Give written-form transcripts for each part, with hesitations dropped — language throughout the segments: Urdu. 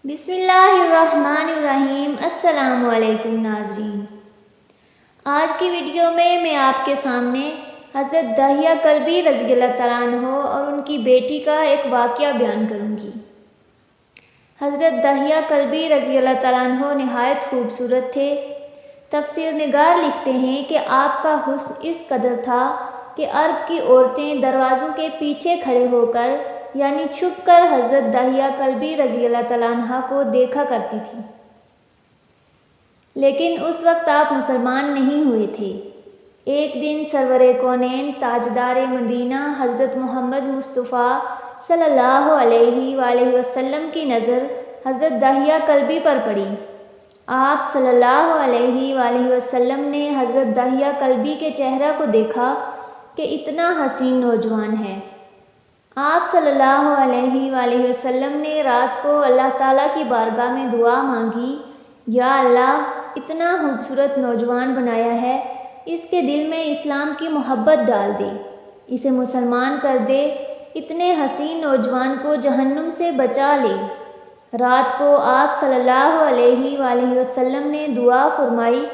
بسم اللہ الرحمن الرحیم۔ السلام علیکم ناظرین، آج کی ویڈیو میں آپ کے سامنے حضرت داہیہ کلبی رضی اللہ تعالیٰ عنہ اور ان کی بیٹی کا ایک واقعہ بیان کروں گی۔ حضرت داہیہ کلبی رضی اللہ تعالیٰ عنہ نہایت خوبصورت تھے۔ تفسیر نگار لکھتے ہیں کہ آپ کا حسن اس قدر تھا کہ عرب کی عورتیں دروازوں کے پیچھے کھڑے ہو کر یعنی چھپ کر حضرت داہیہ کلبی رضی اللہ تعالیٰ عنہ کو دیکھا کرتی تھیں، لیکن اس وقت آپ مسلمان نہیں ہوئے تھے۔ ایک دن سرور کونین تاجدار مدینہ حضرت محمد مصطفیٰ صلی اللہ علیہ وآلہ وسلم کی نظر حضرت داہیہ کلبی پر پڑی۔ آپ صلی اللہ علیہ وآلہ وسلم نے حضرت داہیہ کلبی کے چہرہ کو دیکھا کہ اتنا حسین نوجوان ہے۔ آپ صلی اللہ علیہ وآلہ وسلم نے رات کو اللہ تعالیٰ کی بارگاہ میں دعا مانگی، یا اللہ اتنا خوبصورت نوجوان بنایا ہے، اس کے دل میں اسلام کی محبت ڈال دے، اسے مسلمان کر دے، اتنے حسین نوجوان کو جہنم سے بچا لے۔ رات کو آپ صلی اللہ علیہ وآلہ وسلم نے دعا فرمائی۔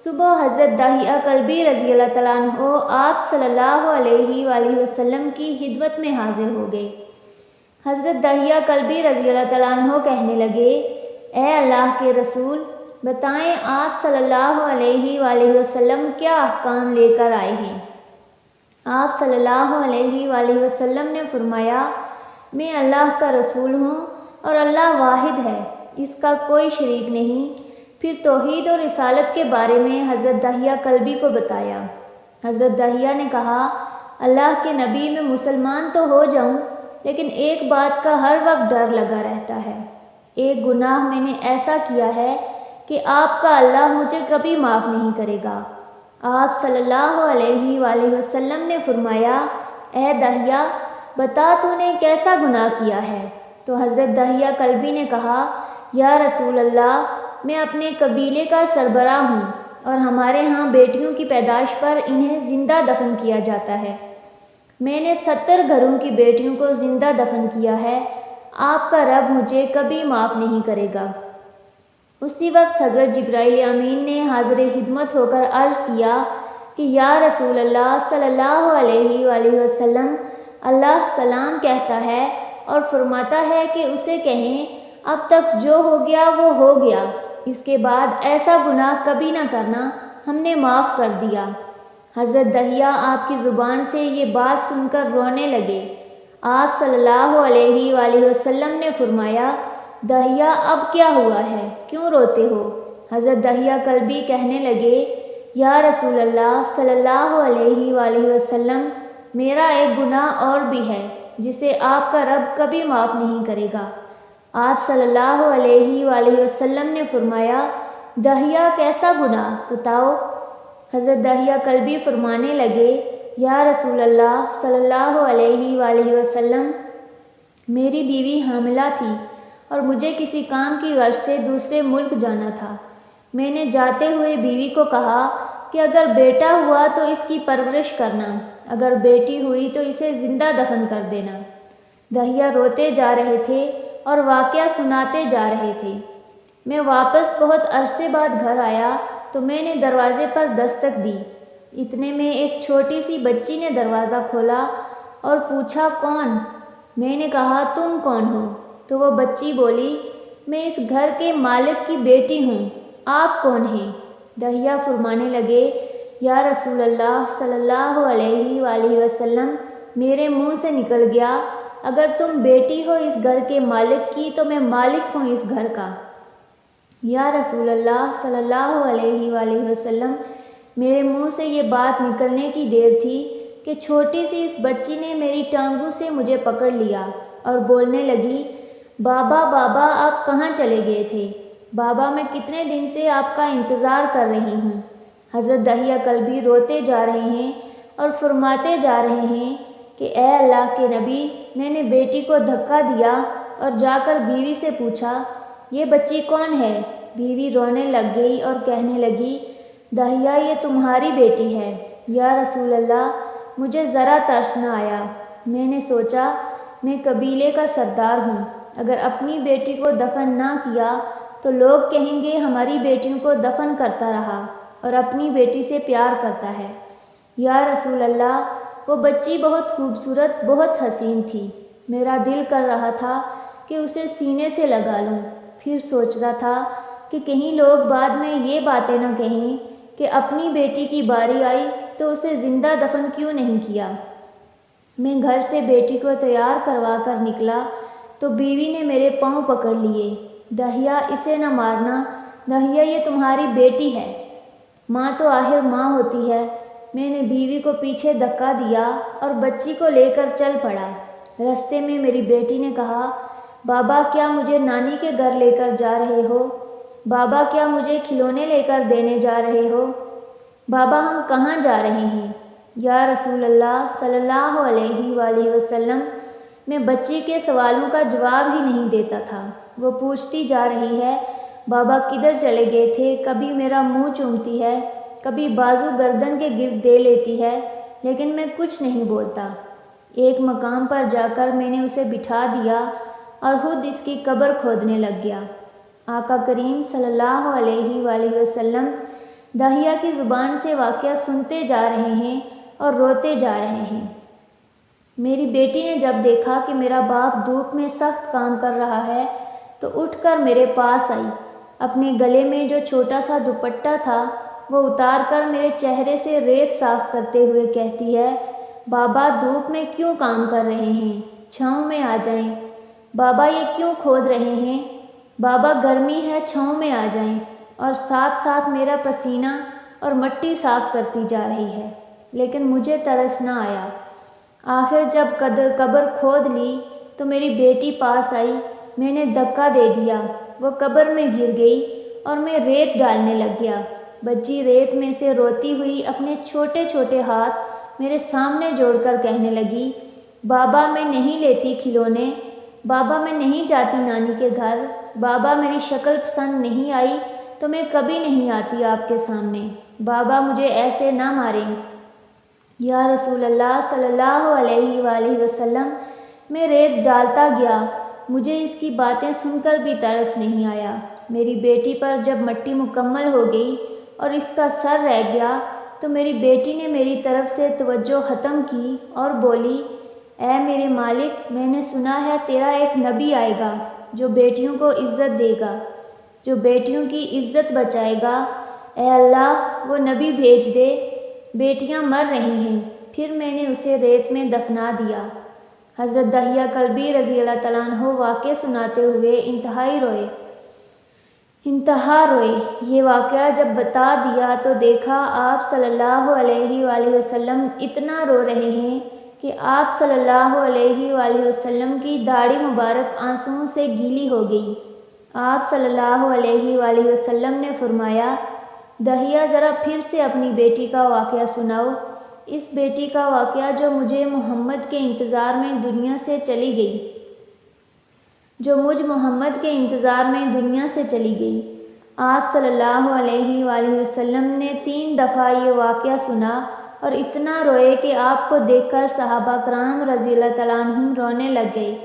صبح حضرت داہیہ کلبی رضی اللہ تعالیٰ عنہ آپ صلی اللہ علیہ وآلہ وسلم کی خدمت میں حاضر ہو گئے۔ حضرت داہیہ کلبی رضی اللہ تعالیٰ عنہ کہنے لگے، اے اللہ کے رسول، بتائیں آپ صلی اللہ علیہ وآلہ وسلم کیا احکام لے کر آئے ہیں؟ آپ صلی اللہ علیہ وآلہ وسلم نے فرمایا، میں اللہ کا رسول ہوں اور اللہ واحد ہے، اس کا کوئی شریک نہیں۔ پھر توحید اور رسالت کے بارے میں حضرت داہیہ کلبی کو بتایا۔ حضرت داہیہ نے کہا، اللہ کے نبی میں مسلمان تو ہو جاؤں، لیکن ایک بات کا ہر وقت ڈر لگا رہتا ہے۔ ایک گناہ میں نے ایسا کیا ہے کہ آپ کا اللہ مجھے کبھی معاف نہیں کرے گا۔ آپ صلی اللہ علیہ وآلہ وسلم نے فرمایا، اے داہیہ بتا تو نے کیسا گناہ کیا ہے؟ تو حضرت داہیہ کلبی نے کہا، یا رسول اللہ، میں اپنے قبیلے کا سربراہ ہوں اور ہمارے ہاں بیٹیوں کی پیدائش پر انہیں زندہ دفن کیا جاتا ہے۔ میں نے 70 گھروں کی بیٹیوں کو زندہ دفن کیا ہے، آپ کا رب مجھے کبھی معاف نہیں کرے گا۔ اسی وقت حضرت جبرائیل امین نے حاضر خدمت ہو کر عرض کیا کہ یا رسول اللہ صلی اللہ علیہ وآلہ وسلم، اللہ سلام کہتا ہے اور فرماتا ہے کہ اسے کہیں، اب تک جو ہو گیا وہ ہو گیا، اس کے بعد ایسا گناہ کبھی نہ کرنا، ہم نے معاف کر دیا۔ حضرت داہیہ آپ کی زبان سے یہ بات سن کر رونے لگے۔ آپ صلی اللہ علیہ وآلہ وسلم نے فرمایا، داہیہ اب کیا ہوا ہے، کیوں روتے ہو؟ حضرت داہیہ کلبی کہنے لگے، یا رسول اللہ صلی اللہ علیہ وآلہ وسلم، میرا ایک گناہ اور بھی ہے جسے آپ کا رب کبھی معاف نہیں کرے گا۔ آپ صلی اللہ علیہ وآلہ وسلم نے فرمایا، داہیہ کیسا گناہ بتاؤ؟ حضرت داہیہ کلبی فرمانے لگے، یا رسول اللہ صلی اللہ علیہ وآلہ وسلم، میری بیوی حاملہ تھی اور مجھے کسی کام کی غرض سے دوسرے ملک جانا تھا۔ میں نے جاتے ہوئے بیوی کو کہا کہ اگر بیٹا ہوا تو اس کی پرورش کرنا، اگر بیٹی ہوئی تو اسے زندہ دفن کر دینا۔ داہیہ روتے جا رہے تھے اور واقعہ سناتے جا رہے تھے۔ میں واپس بہت عرصے بعد گھر آیا تو میں نے دروازے پر دستک دی۔ اتنے میں ایک چھوٹی سی بچی نے دروازہ کھولا اور پوچھا، کون؟ میں نے کہا، تم کون ہو؟ تو وہ بچی بولی، میں اس گھر کے مالک کی بیٹی ہوں، آپ کون ہیں؟ داہیہ فرمانے لگے، یا رسول اللہ صلی اللہ علیہ وآلہ وسلم، میرے منہ سے نکل گیا، اگر تم بیٹی ہو اس گھر کے مالک کی تو میں مالک ہوں اس گھر کا۔ یا رسول اللہ صلی اللہ علیہ وآلہ وسلم، میرے منہ سے یہ بات نکلنے کی دیر تھی کہ چھوٹی سی اس بچی نے میری ٹانگوں سے مجھے پکڑ لیا اور بولنے لگی، بابا بابا آپ کہاں چلے گئے تھے؟ بابا میں کتنے دن سے آپ کا انتظار کر رہی ہوں۔ حضرت داہیہ کلبی روتے جا رہے ہیں اور فرماتے جا رہے ہیں کہ اے اللہ کے نبی، میں نے بیٹی کو دھکا دیا اور جا کر بیوی سے پوچھا، یہ بچی کون ہے؟ بیوی رونے لگ گئی اور کہنے لگی، داہیہ یہ تمہاری بیٹی ہے۔ یا رسول اللہ، مجھے ذرا ترس نہ آیا، میں نے سوچا میں قبیلے کا سردار ہوں، اگر اپنی بیٹی کو دفن نہ کیا تو لوگ کہیں گے ہماری بیٹیوں کو دفن کرتا رہا اور اپنی بیٹی سے پیار کرتا ہے۔ یا رسول اللہ، وہ بچی بہت خوبصورت، بہت حسین تھی۔ میرا دل کر رہا تھا کہ اسے سینے سے لگا لوں۔ پھر سوچتا تھا کہ کہیں لوگ بعد میں یہ باتیں نہ کہیں کہ اپنی بیٹی کی باری آئی تو اسے زندہ دفن کیوں نہیں کیا۔ میں گھر سے بیٹی کو تیار کروا کر نکلا تو بیوی نے میرے پاؤں پکڑ لیے۔ دہیا، اسے نہ مارنا، دہیا یہ تمہاری بیٹی ہے۔ ماں تو آخر ماں ہوتی ہے۔ میں نے بیوی کو پیچھے دھکا دیا اور بچی کو لے کر چل پڑا۔ رستے میں میری بیٹی نے کہا، بابا کیا مجھے نانی کے گھر لے کر جا رہے ہو؟ بابا کیا مجھے کھلونے لے کر دینے جا رہے ہو؟ بابا ہم کہاں جا رہے ہیں؟ یا رسول اللہ صلی اللہ علیہ وآلہ وسلم، میں بچی کے سوالوں کا جواب ہی نہیں دیتا تھا۔ وہ پوچھتی جا رہی ہے، بابا کدھر چلے گئے تھے؟ کبھی میرا منہ چومتی ہے، کبھی بازو گردن کے گرد دے لیتی ہے، لیکن میں کچھ نہیں بولتا۔ ایک مقام پر جا کر میں نے اسے بٹھا دیا اور خود اس کی قبر کھودنے لگ گیا۔ آقا کریم صلی اللہ علیہ وآلہ وسلم دہیا کی زبان سے واقعہ سنتے جا رہے ہیں اور روتے جا رہے ہیں۔ میری بیٹی نے جب دیکھا کہ میرا باپ دھوپ میں سخت کام کر رہا ہے تو اٹھ کر میرے پاس آئی۔ اپنے گلے میں جو چھوٹا سا دوپٹہ تھا وہ اتار کر میرے چہرے سے ریت صاف کرتے ہوئے کہتی ہے، بابا دھوپ میں کیوں کام کر رہے ہیں؟ چھاؤں میں آ جائیں۔ بابا یہ کیوں کھود رہے ہیں؟ بابا گرمی ہے، چھاؤں میں آ جائیں۔ اور ساتھ ساتھ میرا پسینہ اور مٹی صاف کرتی جا رہی ہے، لیکن مجھے ترس نہ آیا۔ آخر جب قبر کھود لی تو میری بیٹی پاس آئی۔ میں نے دھکا دے دیا، وہ قبر میں گر گئی اور میں ریت ڈالنے لگ گیا۔ بچی ریت میں سے روتی ہوئی اپنے چھوٹے چھوٹے ہاتھ میرے سامنے جوڑ کر کہنے لگی، بابا میں نہیں لیتی کھلونے، بابا میں نہیں جاتی نانی کے گھر، بابا میری شکل پسند نہیں آئی تو میں کبھی نہیں آتی آپ کے سامنے، بابا مجھے ایسے نہ ماریں۔ یا رسول اللہ صلی اللہ علیہ وآلہ وسلم، میں ریت ڈالتا گیا، مجھے اس کی باتیں سن کر بھی ترس نہیں آیا۔ میری بیٹی پر جب مٹی مکمل ہو گئی اور اس کا سر رہ گیا تو میری بیٹی نے میری طرف سے توجہ ختم کی اور بولی، اے میرے مالک، میں نے سنا ہے تیرا ایک نبی آئے گا جو بیٹیوں کو عزت دے گا، جو بیٹیوں کی عزت بچائے گا۔ اے اللہ، وہ نبی بھیج دے، بیٹیاں مر رہی ہیں۔ پھر میں نے اسے ریت میں دفنا دیا۔ حضرت دہیا کلبی رضی اللہ تعالیٰ عنہ واقعہ سناتے ہوئے انتہا روئے۔ یہ واقعہ جب بتا دیا تو دیکھا آپ صلی اللہ علیہ وآلہ وسلم اتنا رو رہے ہیں کہ آپ صلی اللہ علیہ وآلہ وسلم کی داڑھی مبارک آنسوؤں سے گیلی ہو گئی۔ آپ صلی اللہ علیہ وآلہ وسلم نے فرمایا، دہیا ذرا پھر سے اپنی بیٹی کا واقعہ سناؤ، اس بیٹی کا واقعہ جو مجھے محمد کے انتظار میں دنیا سے چلی گئی، آپ صلی اللہ علیہ وآلہ وسلم نے 3 دفعہ یہ واقعہ سنا اور اتنا روئے کہ آپ کو دیکھ کر صحابہ کرام رضی اللہ تعالیٰ عنہم رونے لگ گئے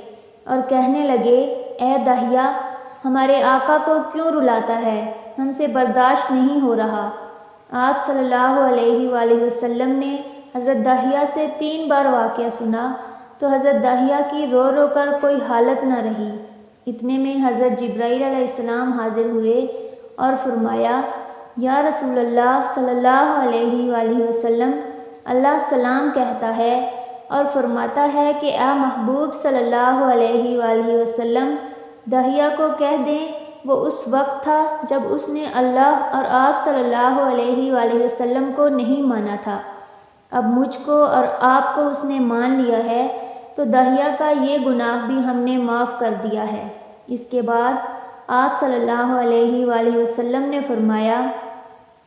اور کہنے لگے، اے دہیا، ہمارے آقا کو کیوں رلاتا ہے؟ ہم سے برداشت نہیں ہو رہا۔ آپ صلی اللہ علیہ وآلہ وسلم نے حضرت دہیا سے 3 بار واقعہ سنا تو حضرت دہیا کی رو رو کر کوئی حالت نہ رہی۔ اتنے میں حضرت جبرائیل علیہ السلام حاضر ہوئے اور فرمایا، یا رسول اللہ صلی اللہ علیہ وآلہ وسلم، اللہ سلام کہتا ہے اور فرماتا ہے کہ اے محبوب صلی اللہ علیہ وآلہ وسلم، دہیا کو کہہ دیں وہ اس وقت تھا جب اس نے اللہ اور آپ صلی اللہ علیہ وآلہ وسلم کو نہیں مانا تھا، اب مجھ کو اور آپ کو اس نے مان لیا ہے تو دہیا کا یہ گناہ بھی ہم نے معاف کر دیا ہے۔ اس کے بعد آپ صلی اللہ علیہ وآلہ وسلم نے فرمایا،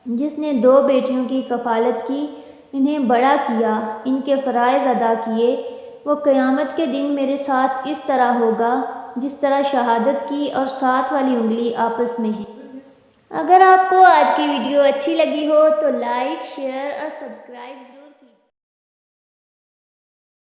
جس نے 2 بیٹیوں کی کفالت کی، انہیں بڑا کیا، ان کے فرائض ادا کیے، وہ قیامت کے دن میرے ساتھ اس طرح ہوگا جس طرح شہادت کی اور 7 والی انگلی آپس میں ہے۔ اگر آپ کو آج کی ویڈیو اچھی لگی ہو تو لائک، شیئر اور سبسکرائب